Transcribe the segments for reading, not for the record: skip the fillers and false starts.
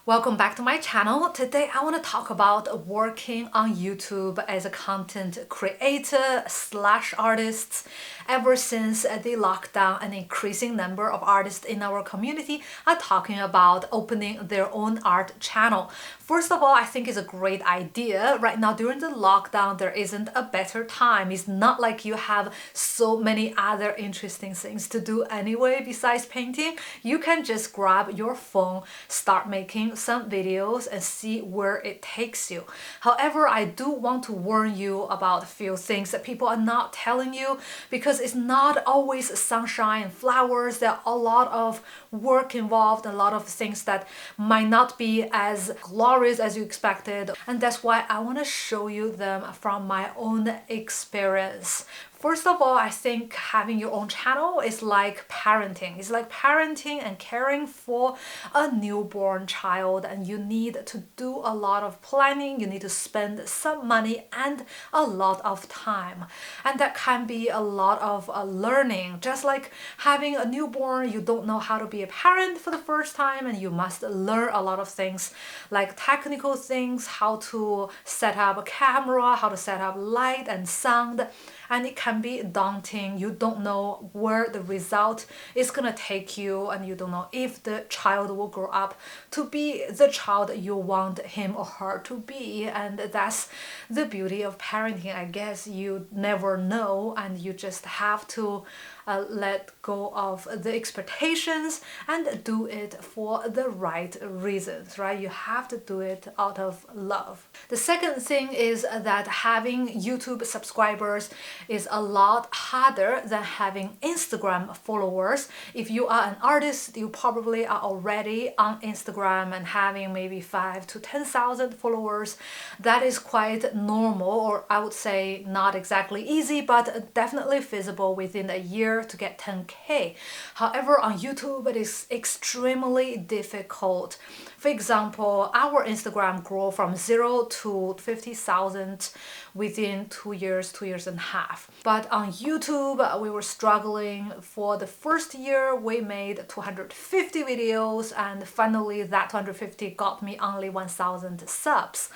Welcome back to my channel. Today I want to talk about working on YouTube as a content creator slash artist. Ever since the lockdown, an increasing number of artists in our community are talking about opening their own art channel. First of all, I think it's a great idea. Right now during the lockdown, there isn't a better time. It's not like you have so many other interesting things to do anyway besides painting. You can just grab your phone, start making some videos and see where it takes you. However, I do want to warn you about a few things that people are not telling you because it's not always sunshine and flowers. There are a lot of work involved, a lot of things that might not be as glorious as you expected, and that's why I want to show you them from my own experience. First of all, I think having your own channel is like parenting. It's like parenting and caring for a newborn child, and you need to do a lot of planning. You need to spend some money and a lot of time. And that can be a lot of learning. Just like having a newborn, you don't know how to be a parent for the first time, and you must learn a lot of things like technical things, how to set up a camera, how to set up light and sound. And it can be daunting. You don't know where the result is gonna take you, and you don't know if the child will grow up to be the child you want him or her to be. And that's the beauty of parenting, I guess. You never know, and you just have to let go of the expectations and do it for the right reasons, right? You have to do it out of love. The second thing is that having YouTube subscribers is a lot harder than having Instagram followers. If you are an artist, you probably are already on Instagram and having maybe 5 to 10,000 followers. That is quite normal, or I would say not exactly easy, but definitely feasible within a year to get 10K. However, on YouTube, it is extremely difficult. For example, our Instagram grew from 0 to 50,000 within 2 years and a half. But on YouTube, we were struggling. For the first year, we made 250 videos, and finally that 250 got me only 1,000 subs.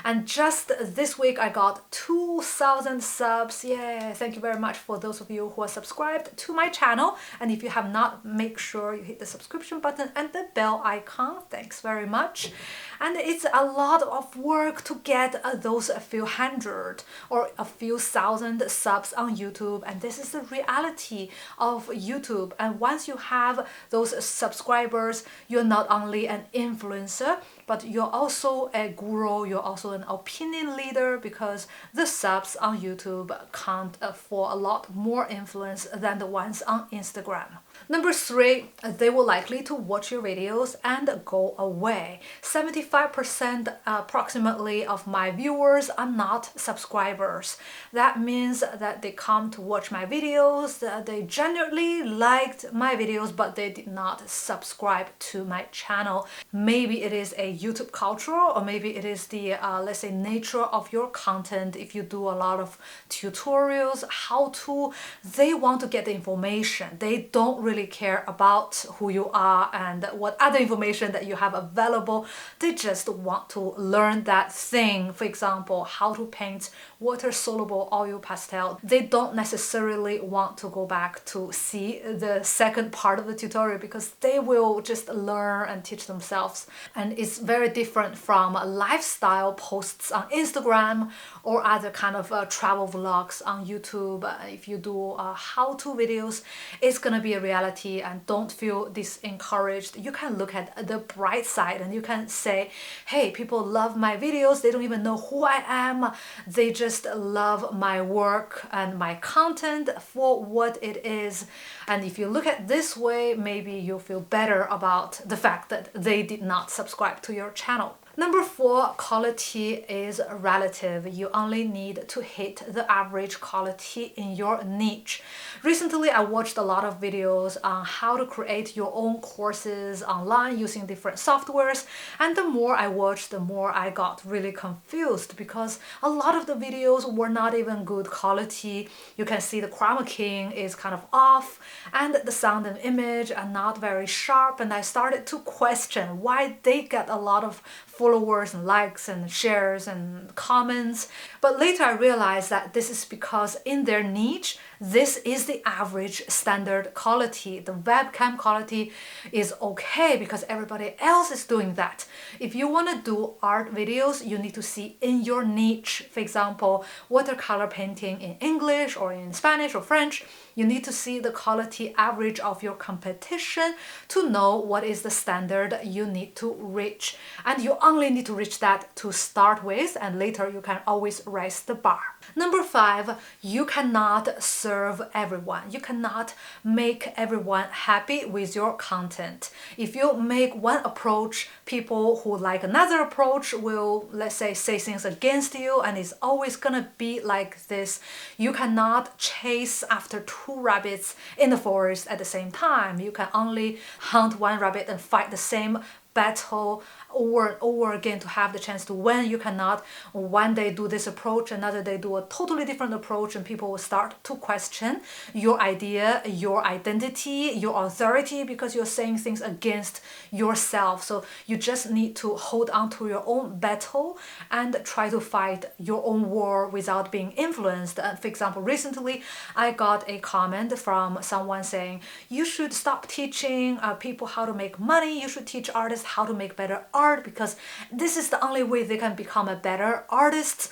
And just this week I got 2,000 subs. Yeah, thank you very much for those of you who are subscribed to my channel. And if you have not, make sure you hit the subscription button and the bell icon. Thanks very much. And it's a lot of work to get those a few hundred or a few thousand subs on YouTube, and this is the reality of YouTube. And once you have those subscribers, you're not only an influencer, but you're also a guru, you're also an opinion leader, because the subs on YouTube count for a lot more influence than the ones on Instagram. Number 3, they will likely to watch your videos and go away. 75% approximately of my viewers are not subscribers. That means that they come to watch my videos, they genuinely liked my videos, but they did not subscribe to my channel. Maybe it is a YouTube culture, or maybe it is the let's say nature of your content. If you do a lot of tutorials, how to, they want to get the information. They don't really care about who you are and what other information that you have available. They just want to learn that thing. For example, how to paint water soluble oil pastel. They don't necessarily want to go back to see the second part of the tutorial, because they will just learn and teach themselves. And it's very different from lifestyle posts on Instagram or other kind of travel vlogs on YouTube. If you do how-to videos, it's gonna be a reality, and don't feel discouraged. You can look at the bright side and you can say, hey, people love my videos, they don't even know who I am, they just love my work and my content for what it is. And if you look at this way, maybe you'll feel better about the fact that they did not subscribe to your channel. Number 4, quality is relative. You only need to hit the average quality in your niche. Recently, I watched a lot of videos on how to create your own courses online using different softwares. And the more I watched, the more I got really confused because a lot of the videos were not even good quality. You can see the chroma keying is kind of off and the sound and image are not very sharp. And I started to question why they get a lot of followers and likes and shares and comments. But later I realized that this is because in their niche, this is the average standard quality. The webcam quality is okay because everybody else is doing that. If you want to do art videos, you need to see in your niche. For example, watercolor painting in English or in Spanish or French, you need to see the quality average of your competition to know what is the standard you need to reach. And you only need to reach that to start with, and later you can always raise the bar. Number 5, you cannot serve everyone. You cannot make everyone happy with your content. If you make one approach, people who like another approach will, let's say things against you, and it's always gonna be like this. You cannot chase after 2 rabbits in the forest at the same time. You can only hunt 1 rabbit and fight the same battle over and over again to have the chance to win. You cannot one day do this approach, another day do a totally different approach, and people will start to question your idea, your identity, your authority because you're saying things against yourself. So you just need to hold on to your own battle and try to fight your own war without being influenced. For example, recently I got a comment from someone saying, you should stop teaching people how to make money, you should teach artists how to make better art because this is the only way they can become a better artist.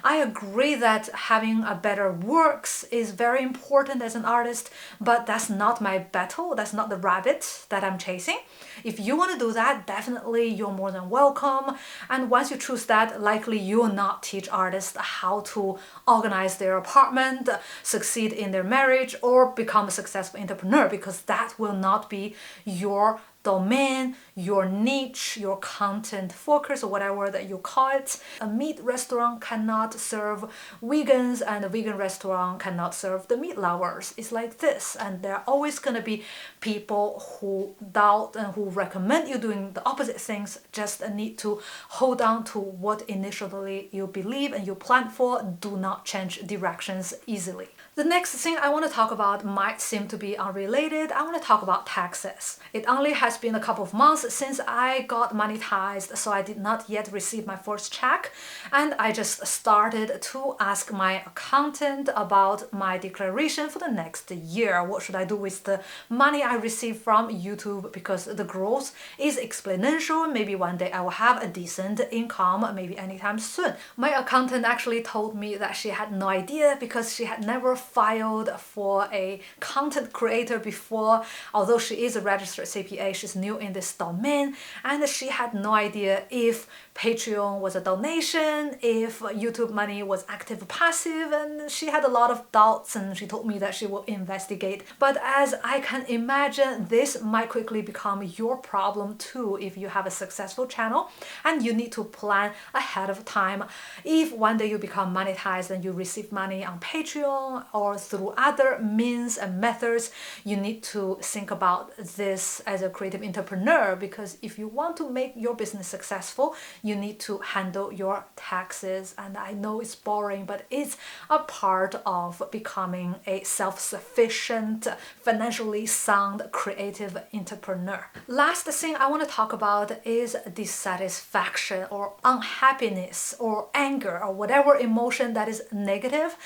I agree that having a better works is very important as an artist, but that's not my battle. That's not the rabbit that I'm chasing. If you want to do that, definitely you're more than welcome. And once you choose that, likely you will not teach artists how to organize their apartment, succeed in their marriage, or become a successful entrepreneur because that will not be your domain, your niche, your content focus, or whatever that you call it. A meat restaurant cannot serve vegans, and a vegan restaurant cannot serve the meat lovers. It's like this, and there are always going to be people who doubt and who recommend you doing the opposite things. Just need to hold on to what initially you believe and you plan for. Do not change directions easily. The next thing I want to talk about might seem to be unrelated. I want to talk about taxes. It only has been a couple of months since I got monetized, so I did not yet receive my first check, and I just started to ask my accountant about my declaration for the next year. What should I do with the money I receive from YouTube because the growth is exponential. Maybe one day I will have a decent income, maybe anytime soon. My accountant actually told me that she had no idea because she had never filed for a content creator before. Although she is a registered CPA, she's new in this domain, and she had no idea if Patreon was a donation, if YouTube money was active or passive, and she had a lot of doubts, and she told me that she will investigate. But as I can imagine, this might quickly become your problem too if you have a successful channel and you need to plan ahead of time. If one day you become monetized and you receive money on Patreon or through other means and methods, you need to think about this as a creative entrepreneur, because if you want to make your business successful, you need to handle your taxes. And I know it's boring, but it's a part of becoming a self-sufficient, financially sound creative entrepreneur. Last thing I want to talk about is dissatisfaction or unhappiness or anger or whatever emotion that is negative,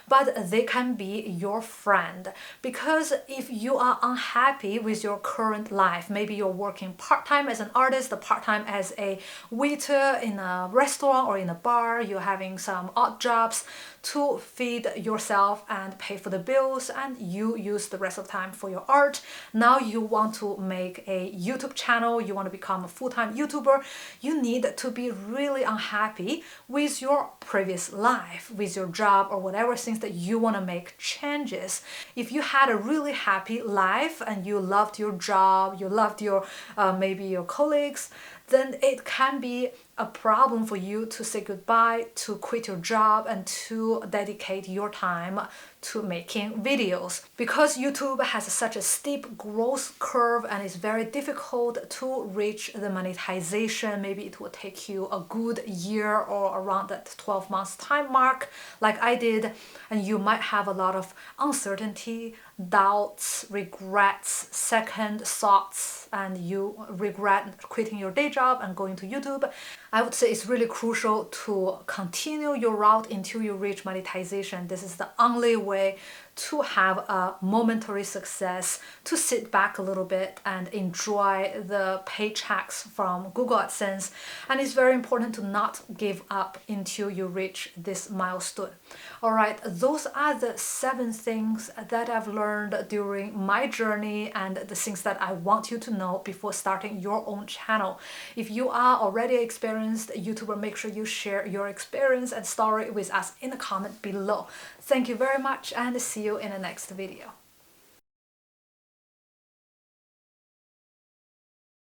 but they can be your friend. Because if you are unhappy with your current life, maybe you're working part-time as an artist, part-time as a waiter in a restaurant or in a bar, you're having some odd jobs to feed yourself and pay for the bills, and you use the rest of the time for your art. Now you want to make a YouTube channel, you want to become a full-time YouTuber, you need to be really unhappy with your previous life, with your job or whatever things that you want to make changes. If you had a really happy life and you loved your job, you loved your maybe your colleagues, then it can be a problem for you to say goodbye, to quit your job, and to dedicate your time to making videos. Because YouTube has such a steep growth curve and it's very difficult to reach the monetization. Maybe it will take you a good year or around that 12 months time mark like I did, and you might have a lot of uncertainty, doubts, regrets, second thoughts, and you regret quitting your day job and going to YouTube. I would say it's really crucial to continue your route until you reach monetization. This is the only way to have a momentary success, to sit back a little bit and enjoy the paychecks from Google AdSense. And it's very important to not give up until you reach this milestone. All right, those are the 7 things that I've learned during my journey and the things that I want you to know before starting your own channel. If you are already experienced YouTuber, make sure you share your experience and story with us in the comment below. Thank you very much and see you in the next video.